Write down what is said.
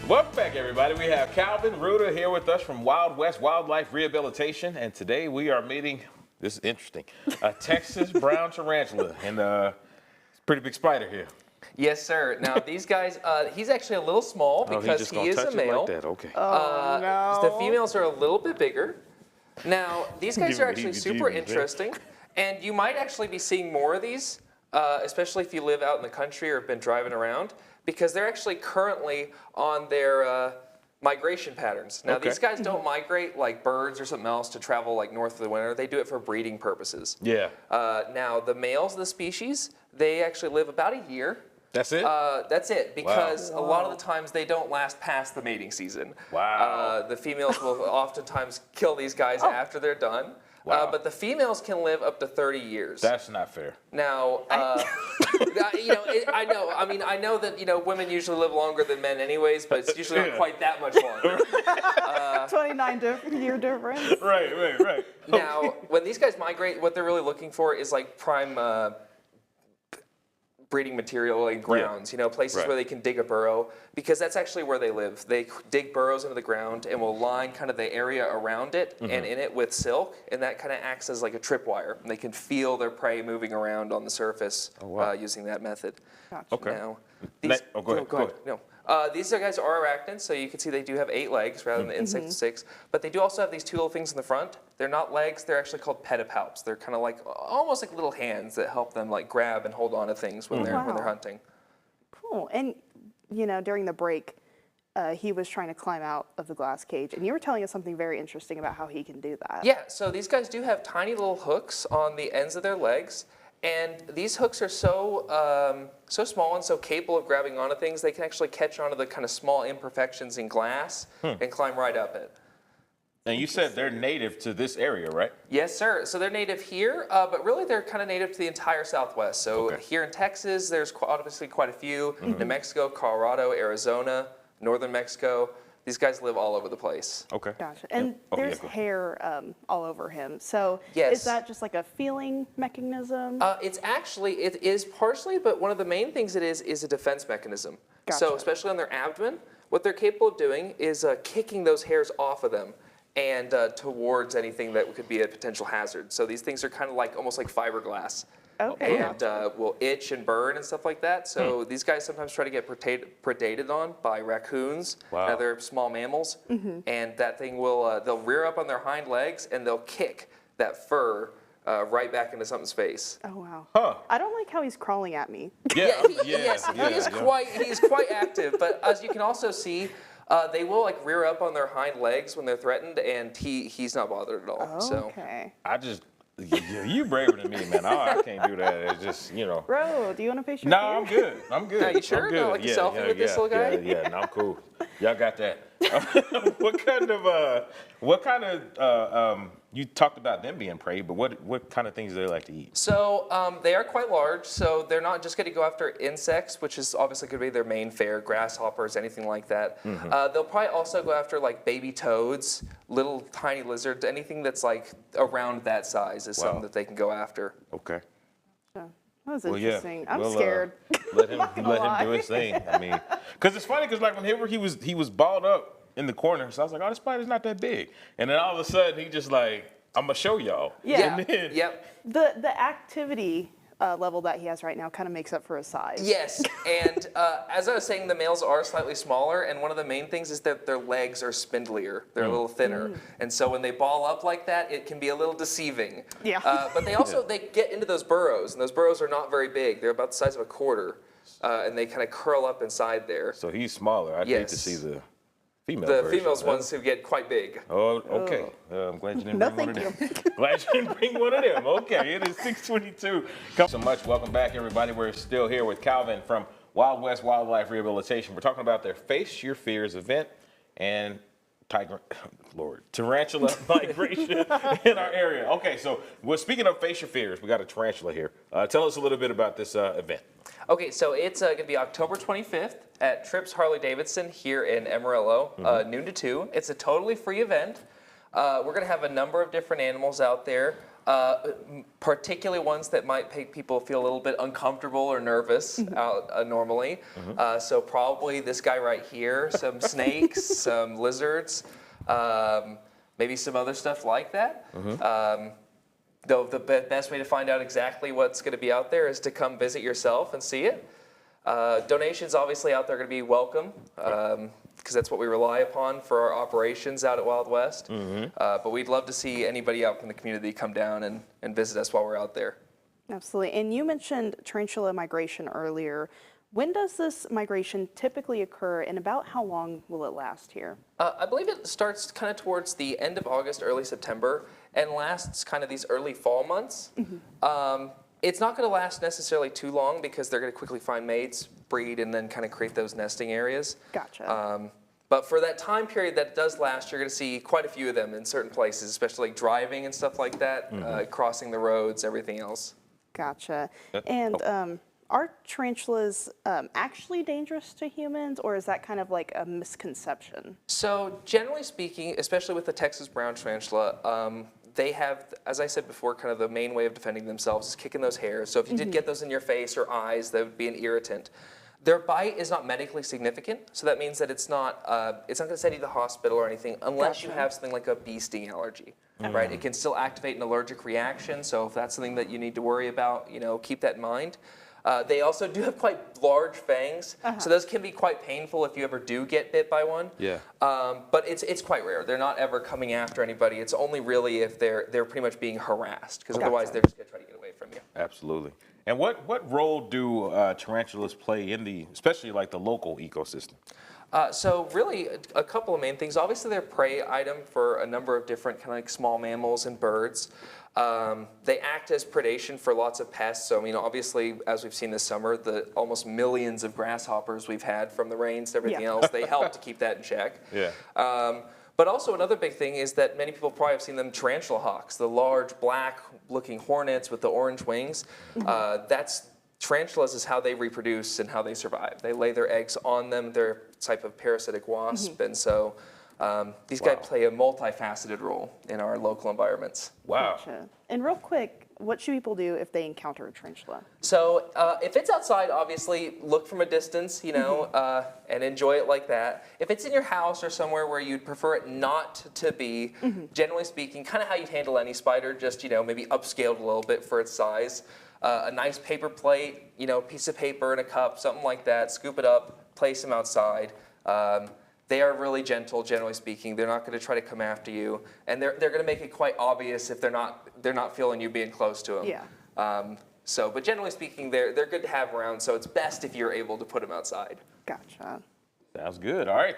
Welcome back, everybody. We have Calvin Ruder here with us from Wild West Wildlife Rehabilitation, and today we are meeting, this is interesting, a Texas brown tarantula, and it's a pretty big spider here. Yes, sir. Now, these guys, he's actually a little small because he is a male. Like that. Okay. No. The females are a little bit bigger. Now, these guys are actually super interesting, and you might actually be seeing more of these, especially if you live out in the country or have been driving around, because they're actually currently on their migration patterns. Now, these guys don't migrate like birds or something else to travel like north for the winter. They do it for breeding purposes. Yeah. Now, the males of the species, they actually live about a year. That's it? That's it, because a lot of the times they don't last past the mating season. Wow. The females will oftentimes kill these guys after they're done. Wow. But the females can live up to 30 years. That's not fair. Now, I know. I mean, I know that women usually live longer than men, anyways, but it's usually not quite that much longer. 29-year difference. Right. Now, when these guys migrate, what they're really looking for is like prime breeding material, like grounds, places where they can dig a burrow, because that's actually where they live. They dig burrows into the ground and will line kind of the area around it and in it with silk, and that kind of acts as like a tripwire. And they can feel their prey moving around on the surface using that method. Gotcha. Okay. Now, these, go ahead. No. These guys are arachnids, so you can see they do have 8 legs rather than the insect with 6. But they do also have these 2 little things in the front. They're not legs, they're actually called pedipalps. They're kind of like, almost like little hands that help them like grab and hold on to things when they're hunting. Cool. And, during the break, he was trying to climb out of the glass cage, and you were telling us something very interesting about how he can do that. Yeah, so these guys do have tiny little hooks on the ends of their legs. And these hooks are so small and so capable of grabbing onto things, they can actually catch onto the kind of small imperfections in glass and climb right up it. And you said they're native to this area, right? Yes, sir. So they're native here, but really they're kind of native to the entire Southwest. So here in Texas, there's obviously quite a few. New Mexico, Colorado, Arizona, northern Mexico. These guys live all over the place. Okay. Gotcha. And there's hair all over him. So is that just like a feeling mechanism? It is partially, but one of the main things it is a defense mechanism. Gotcha. So especially on their abdomen, what they're capable of doing is kicking those hairs off of them and towards anything that could be a potential hazard. So these things are kind of like almost like fiberglass. Okay. And will itch and burn and stuff like that. So these guys sometimes try to get predated on by raccoons and other small mammals. And that thing will, they'll rear up on their hind legs and they'll kick that fur right back into something's face. Oh, wow. Huh. I don't like how he's crawling at me. Yes, he is quite active. But as you can also see, they will like rear up on their hind legs when they're threatened, and he's not bothered at all. Okay. You braver than me, man. I can't do that. It's just, Bro, do you want to face your fear? I'm good. Are you sure? No, like a selfie with this little guy? Yeah, I'm cool. Y'all got that. What kind of, you talked about them being prey, but what kind of things do they like to eat? So they are quite large, so they're not just going to go after insects, which is obviously going to be their main fare, grasshoppers, anything like that. They'll probably also go after like baby toads, little tiny lizards, anything that's like around that size is something that they can go after. Okay. That was interesting. Yeah. I'm scared. Let him do his thing. I mean, because it's funny, because like whenever he was balled up in the corner, so I was like, oh, this spider's not that big, and then all of a sudden he just like, I'm gonna show y'all. Yeah. And then, The activity level that he has right now kind of makes up for his size. Yes, and as I was saying, the males are slightly smaller, and one of the main things is that their legs are spindlier. They're a little thinner, and so when they ball up like that, it can be a little deceiving. Yeah. But they also they get into those burrows, and those burrows are not very big. They're about the size of a quarter, and they kind of curl up inside there. So he's smaller. I'd hate to see the female The version, females ones who get quite big. Oh, okay. I'm glad you didn't bring one of them. Glad you didn't bring one of them. Okay, it is 6:22. Come so much. Welcome back, everybody. We're still here with Calvin from Wild West Wildlife Rehabilitation. We're talking about their Face Your Fears event and tarantula migration in our area. Okay, so we're speaking of Face Your Fears. We got a tarantula here. Tell us a little bit about this event. Okay, so it's going to be October 25th at Trips Harley Davidson here in Amarillo, noon to 2. It's a totally free event. We're going to have a number of different animals out there. Particularly ones that might make people feel a little bit uncomfortable or nervous normally. So probably this guy right here, some snakes, some lizards, maybe some other stuff like that. Though the best way to find out exactly what's going to be out there is to come visit yourself and see it. Donations obviously out there are going to be welcome, because that's what we rely upon for our operations out at Wild West. But we'd love to see anybody out from the community come down and visit us while we're out there. Absolutely. And you mentioned tarantula migration earlier. When does this migration typically occur, and about how long will it last here? I believe it starts kind of towards the end of August, early September, and lasts kind of these early fall months. It's not going to last necessarily too long because they're going to quickly find mates, breed, and then kind of create those nesting areas. Gotcha. But for that time period that does last, you're going to see quite a few of them in certain places, especially like driving and stuff like that, crossing the roads, everything else. Gotcha. And are tarantulas actually dangerous to humans, or is that kind of like a misconception? So generally speaking, especially with the Texas brown tarantula, they have, as I said before, kind of the main way of defending themselves is kicking those hairs. So if you did get those in your face or eyes, that would be an irritant. Their bite is not medically significant, so that means that it's not going to send you to the hospital or anything unless you have something like a bee sting allergy, right? It can still activate an allergic reaction, so if that's something that you need to worry about, keep that in mind. They also do have quite large fangs, so those can be quite painful if you ever do get bit by one. Yeah. But it's quite rare. They're not ever coming after anybody. It's only really if they're pretty much being harassed, because otherwise they're just going to try to get away from you. Absolutely. And what role do tarantulas play in especially like the local ecosystem? So really a couple of main things. Obviously they're prey item for a number of different kind of like small mammals and birds. They act as predation for lots of pests. So, obviously, as we've seen this summer, the almost millions of grasshoppers we've had from the rains and everything else, they help to keep that in check. Yeah. But also another big thing is that many people probably have seen them tarantula hawks, the large black-looking hornets with the orange wings. Tarantulas is how they reproduce and how they survive. They lay their eggs on them. They're a type of parasitic wasp, and so these guys play a multifaceted role in our local environments. Wow. Gotcha. And real quick, what should people do if they encounter a tarantula? So if it's outside, obviously, look from a distance, and enjoy it like that. If it's in your house or somewhere where you'd prefer it not to be, generally speaking, kind of how you'd handle any spider, just, maybe upscaled a little bit for its size. A nice paper plate, piece of paper in a cup, something like that, scoop it up, place them outside. They are really gentle, generally speaking. They're not going to try to come after you, and they're going to make it quite obvious if they're not feeling you being close to them. Yeah. But generally speaking, they're good to have around. So it's best if you're able to put them outside. Gotcha. Sounds good. All right.